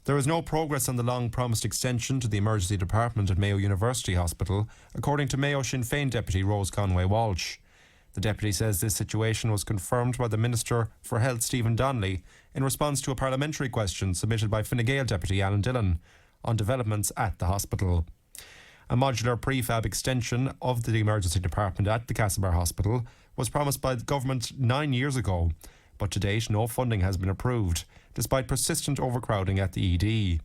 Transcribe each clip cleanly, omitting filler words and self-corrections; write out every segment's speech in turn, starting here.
There is no progress on the long-promised extension to the emergency department at Mayo University Hospital, according to Mayo Sinn Féin Deputy Rose Conway-Walsh. The deputy says this situation was confirmed by the Minister for Health, Stephen Donnelly, in response to a parliamentary question submitted by Fine Gael Deputy Alan Dillon on developments at the hospital. A modular prefab extension of the emergency department at the Castlebar Hospital was promised by the government 9 years ago, but to date no funding has been approved, despite persistent overcrowding at the ED.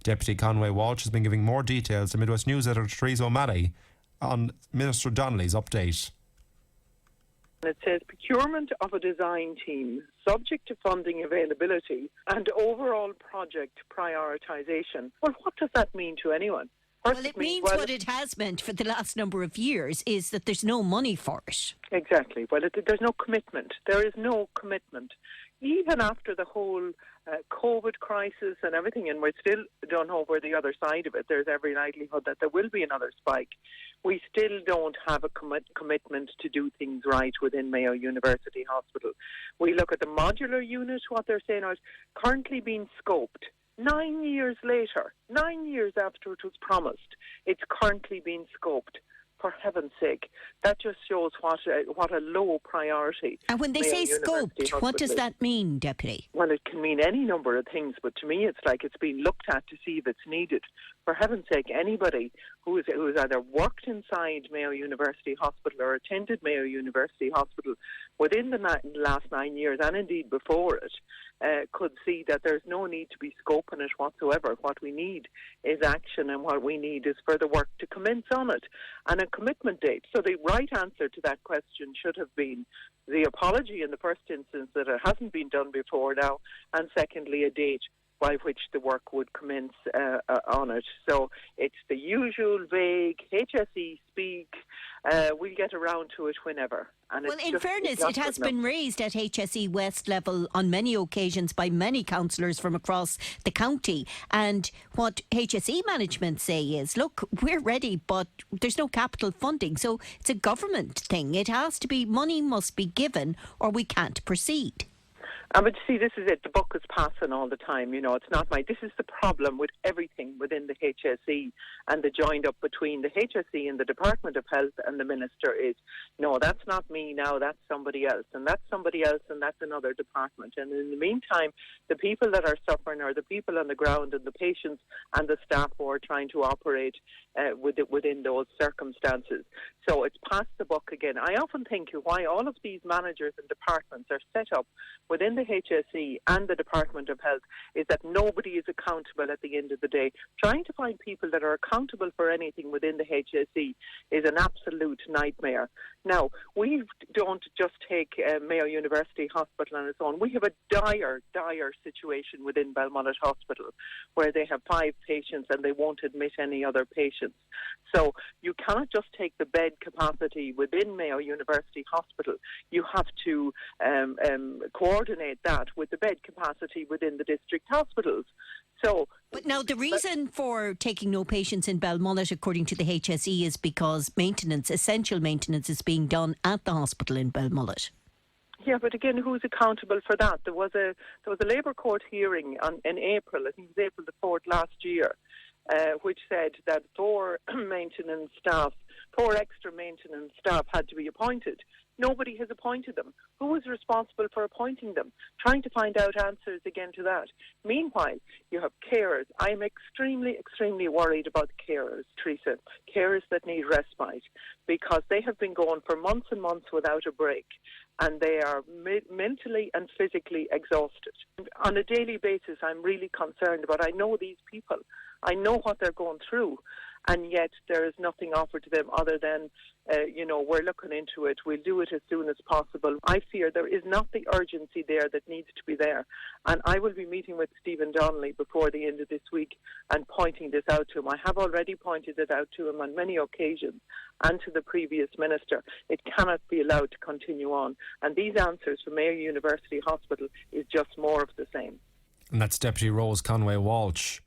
Deputy Conway-Walsh has been giving more details to Midwest News editor Theresa O'Malley on Minister Donnelly's update. It says procurement of a design team subject to funding availability and overall project prioritisation. Well, what does that mean to anyone? Well, it means what it has meant for the last number of years is that there's no money for it. Exactly. Well, there's no commitment. There is no commitment. Even after the whole COVID crisis and everything, and we still don't know where the other side of it, there's every likelihood that there will be another spike. We still don't have a commitment to do things right within Mayo University Hospital. We look at the modular unit, what they're saying is currently being scoped. 9 years later, 9 years after it was promised, it's currently being scoped. For heaven's sake, that just shows what a low priority. And when they say scoped, what does that mean, Deputy? Well, it can mean any number of things, but to me it's like it's being looked at to see if it's needed. For heaven's sake, anybody who has either worked inside Mayo University Hospital or attended Mayo University Hospital within the last 9 years, and indeed before it, could see that there's no need to be scoping it whatsoever. What we need is action, and what we need is further work to commence on it, and a commitment date. So the right answer to that question should have been the apology in the first instance that it hasn't been done before now, and secondly a date by which the work would commence on it. So it's the usual vague HSE speak, we'll get around to it whenever. And well, in fairness, it has been raised at HSE West level on many occasions by many councillors from across the county. And what HSE management say is, look, we're ready, but there's no capital funding. So it's a government thing. It has to be, money must be given or we can't proceed. But see, this is it. The buck is passing all the time. You know, it's not this is the problem with everything within the HSE, and the joined up between the HSE and the Department of Health and the Minister is, no, that's not me now, that's somebody else, and that's somebody else, and that's another department. And in the meantime, the people that are suffering are the people on the ground and the patients and the staff who are trying to operate within those circumstances. So it's passed the buck again. I often think why all of these managers and departments are set up within the HSE and the Department of Health is that nobody is accountable at the end of the day. Trying to find people that are accountable for anything within the HSE is an absolute nightmare. Now, we don't just take Mayo University Hospital on its own. We have a dire situation within Balmullet Hospital where they have 5 patients and they won't admit any other patients. So you cannot just take the bed capacity within Mayo University Hospital. You have to coordinate that with the bed capacity within the district hospitals. But now the reason for taking no patients in Balmullet, according to the HSE, is because essential maintenance is being done at the hospital in Balmullet. Yeah, but again, who's accountable for that? There was a Labour Court hearing in April, I think it was April the 4th last year, which said that 4 extra maintenance staff had to be appointed. Nobody has appointed them. Who is responsible for appointing them? Trying to find out answers again to that. Meanwhile, you have carers. I'm extremely, extremely worried about carers, Teresa. Carers that need respite, because they have been going for months and months without a break, and they are mentally and physically exhausted. On a daily basis, I'm really concerned about. I know these people. I know what they're going through, and yet there is nothing offered to them other than, we're looking into it, we'll do it as soon as possible. I fear there is not the urgency there that needs to be there. And I will be meeting with Stephen Donnelly before the end of this week and pointing this out to him. I have already pointed it out to him on many occasions and to the previous minister. It cannot be allowed to continue on. And these answers from Mayo University Hospital is just more of the same. And that's Deputy Rose Conway-Walsh.